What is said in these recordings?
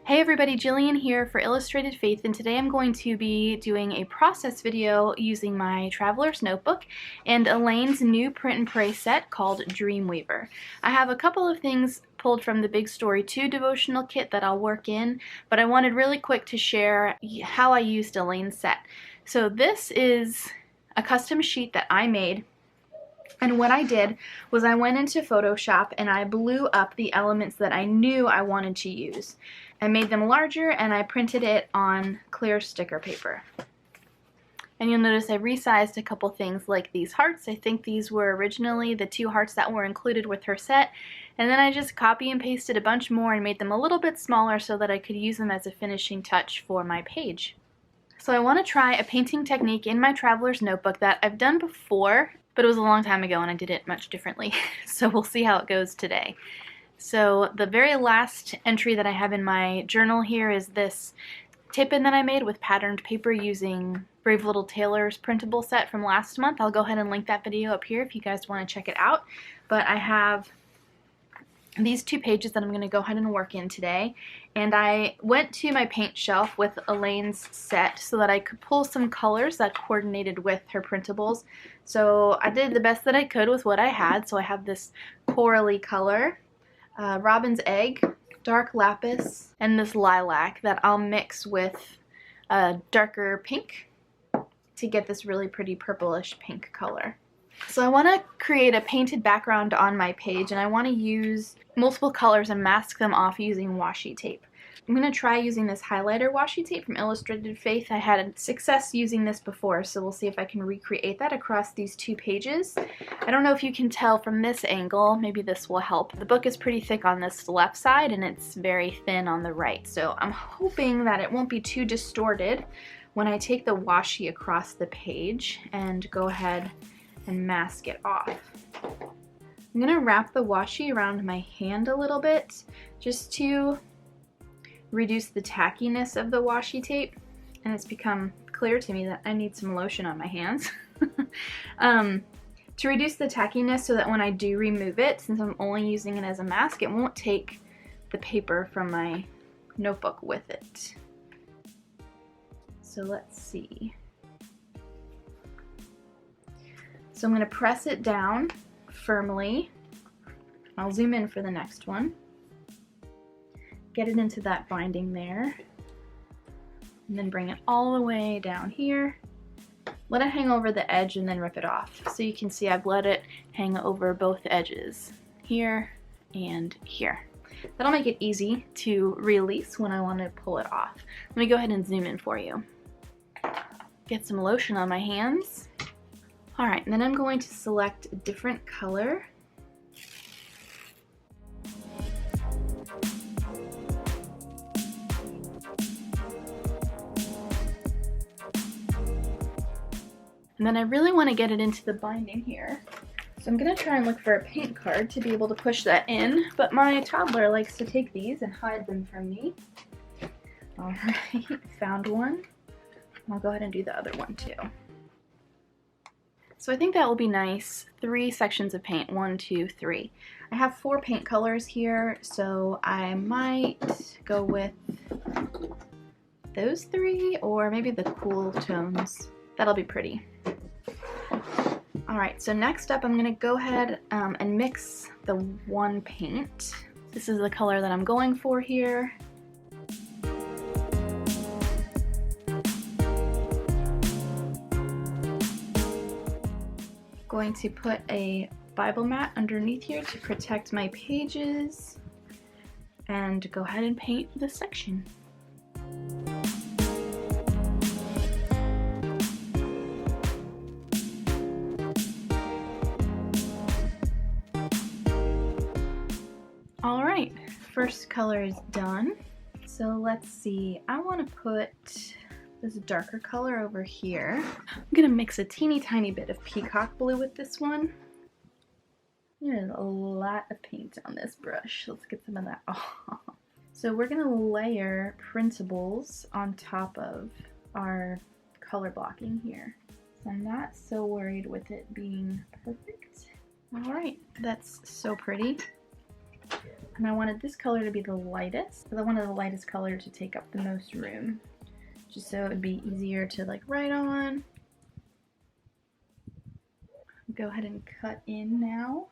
Hey everybody, Jillian here for Illustrated Faith, and today I'm going to be doing a process video using my Traveler's Notebook and Elaine's new print and pray set called Dreamweaver. I have a couple of things pulled from the Big Story 2 devotional kit that I'll work in, but I wanted really quick to share how I used Elaine's set. So this is a custom sheet that I made. And what I did was I went into Photoshop and I blew up the elements that I knew I wanted to use. I made them larger and I printed it on clear sticker paper. And you'll notice I resized a couple things like these hearts. I think these were originally the 2 hearts that were included with her set. And then I just copy and pasted a bunch more and made them a little bit smaller so that I could use them as a finishing touch for my page. So I want to try a painting technique in my Traveler's Notebook that I've done before, but it was a long time ago and I did it much differently. So we'll see how it goes today. So the very last entry that I have in my journal here is this tip-in that I made with patterned paper using Brave Little Tailor's printable set from last month. I'll go ahead and link that video up here if you guys want to check it out. But I have these 2 pages that I'm going to go ahead and work in today, and I went to my paint shelf with Elaine's set so that I could pull some colors that coordinated with her printables. So I did the best that I could with what I had. So I have this corally color, robin's egg, dark lapis, and this lilac that I'll mix with a darker pink to get this really pretty purplish pink color. So I want to create a painted background on my page, and I want to use multiple colors and mask them off using washi tape. I'm going to try using this highlighter washi tape from Illustrated Faith. I had success using this before, so we'll see if I can recreate that across these 2 pages. I don't know if you can tell from this angle, maybe this will help. The book is pretty thick on this left side and it's very thin on the right, so I'm hoping that it won't be too distorted when I take the washi across the page and go ahead and mask it off. I'm going to wrap the washi around my hand a little bit just to reduce the tackiness of the washi tape, and it's become clear to me that I need some lotion on my hands. To reduce the tackiness so that when I do remove it, since I'm only using it as a mask, it won't take the paper from my notebook with it. So let's see. So I'm going to press it down firmly. I'll zoom in for the next one. Get it into that binding there. And then bring it all the way down here. Let it hang over the edge and then rip it off. So you can see I've let it hang over both edges, here and here. That'll make it easy to release when I want to pull it off. Let me go ahead and zoom in for you. Get some lotion on my hands. Alright, and then I'm going to select a different color. And then I really want to get it into the binding here. So I'm going to try and look for a paint card to be able to push that in, but my toddler likes to take these and hide them from me. Alright, found one. I'll go ahead and do the other one too. So I think that will be nice. 3 sections of paint, 1, 2, 3. I have 4 paint colors here, so I might go with those 3 or maybe the cool tones. That'll be pretty. Alright, so next up I'm going to go ahead and mix the 1 paint. This is the color that I'm going for here. Going to put a Bible mat underneath here to protect my pages and go ahead and paint this section. Alright, first color is done. So let's see, I want to put this darker color over here. I'm going to mix a teeny tiny bit of Peacock Blue with this one. There's a lot of paint on this brush. Let's get some of that off. So we're going to layer printables on top of our color blocking here. So I'm not so worried with it being perfect. Alright, that's so pretty. And I wanted this color to be the lightest, because I wanted the lightest color to take up the most room, just so it would be easier to like write on. Go ahead and cut in now.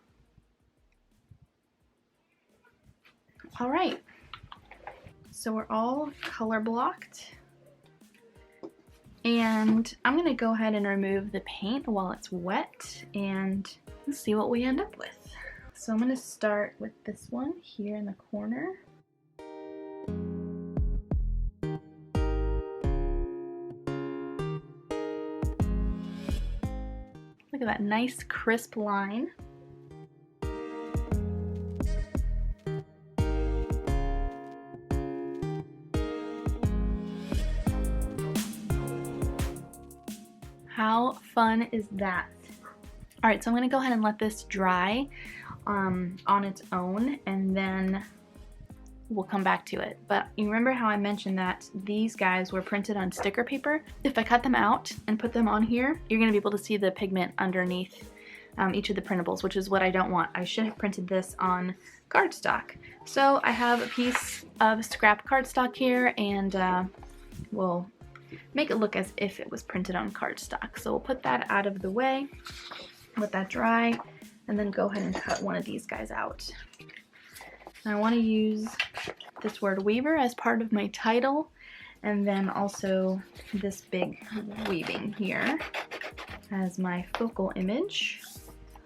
All right, so we're all color blocked. And I'm gonna go ahead and remove the paint while it's wet and see what we end up with. So I'm gonna start with this one here in the corner. Look at that nice crisp line. How fun is that? All right, so I'm gonna go ahead and let this dry on its own, and then we'll come back to it. But you remember how I mentioned that these guys were printed on sticker paper? If I cut them out and put them on here, you're gonna be able to see the pigment underneath each of the printables, which is what I don't want. I should have printed this on cardstock. So I have a piece of scrap cardstock here, and we'll make it look as if it was printed on cardstock. So we'll put that out of the way, let that dry, and then go ahead and cut one of these guys out. And I want to use this word weaver as part of my title, and then also this big weaving here as my focal image.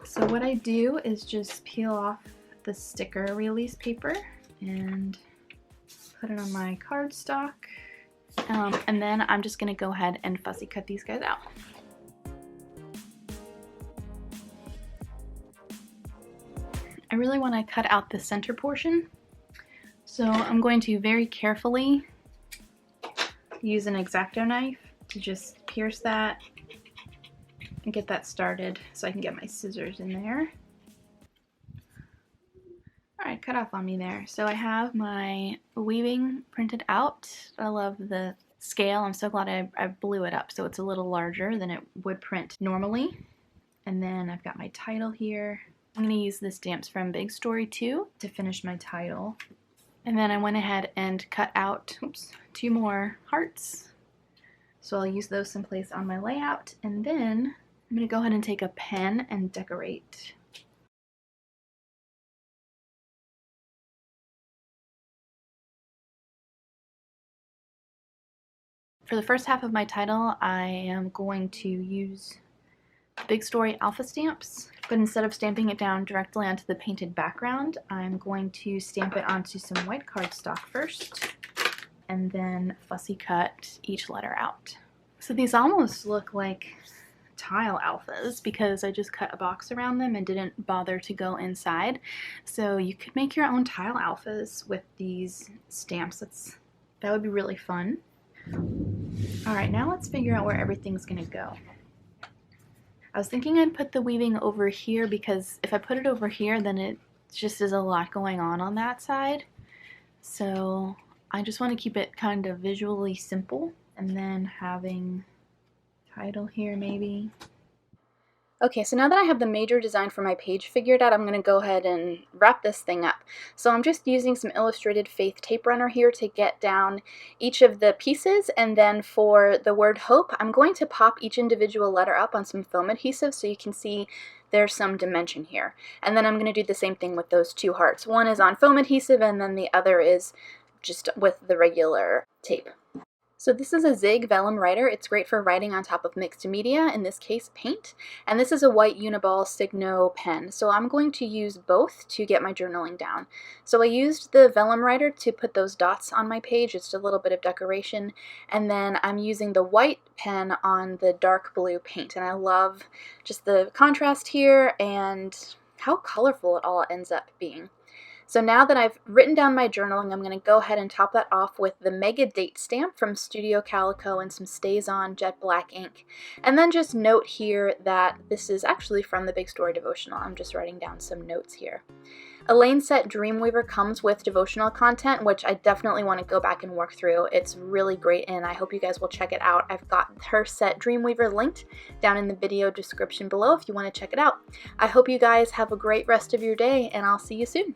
So what I do is just peel off the sticker release paper and put it on my cardstock. And then I'm just going to go ahead and fussy cut these guys out. I really want to cut out the center portion, so I'm going to very carefully use an X-Acto knife to just pierce that and get that started so I can get my scissors in there. Alright, cut off on me there. So I have my weaving printed out. I love the scale. I'm so glad I blew it up so it's a little larger than it would print normally. And then I've got my title here. I'm going to use the stamps from Big Story 2 to finish my title. And then I went ahead and cut out 2 more hearts. So I'll use those someplace on my layout. And then I'm going to go ahead and take a pen and decorate. For the first half of my title, I am going to use Big Story alpha stamps, but instead of stamping it down directly onto the painted background, I'm going to stamp it onto some white cardstock first, and then fussy cut each letter out. So these almost look like tile alphas because I just cut a box around them and didn't bother to go inside. So you could make your own tile alphas with these stamps. That would be really fun. Alright, now let's figure out where everything's gonna go. I was thinking I'd put the weaving over here because if I put it over here, then it just is a lot going on that side. So I just want to keep it kind of visually simple, and then having title here maybe. Okay, so now that I have the major design for my page figured out, I'm going to go ahead and wrap this thing up. So I'm just using some Illustrated Faith tape runner here to get down each of the pieces, and then for the word hope, I'm going to pop each individual letter up on some foam adhesive so you can see there's some dimension here. And then I'm going to do the same thing with those 2 hearts. One is on foam adhesive and then the other is just with the regular tape. So this is a Zig vellum writer. It's great for writing on top of mixed media, in this case paint, and this is a white Uniball Signo pen. So I'm going to use both to get my journaling down. So I used the vellum writer to put those dots on my page, just a little bit of decoration, and then I'm using the white pen on the dark blue paint, and I love just the contrast here and how colorful it all ends up being. So now that I've written down my journaling, I'm going to go ahead and top that off with the Mega Date stamp from Studio Calico and some StazOn jet black ink. And then just note here that this is actually from the Big Story devotional. I'm just writing down some notes here. Elaine's set Dreamweaver comes with devotional content, which I definitely want to go back and work through. It's really great, and I hope you guys will check it out. I've got her set Dreamweaver linked down in the video description below if you want to check it out. I hope you guys have a great rest of your day, and I'll see you soon.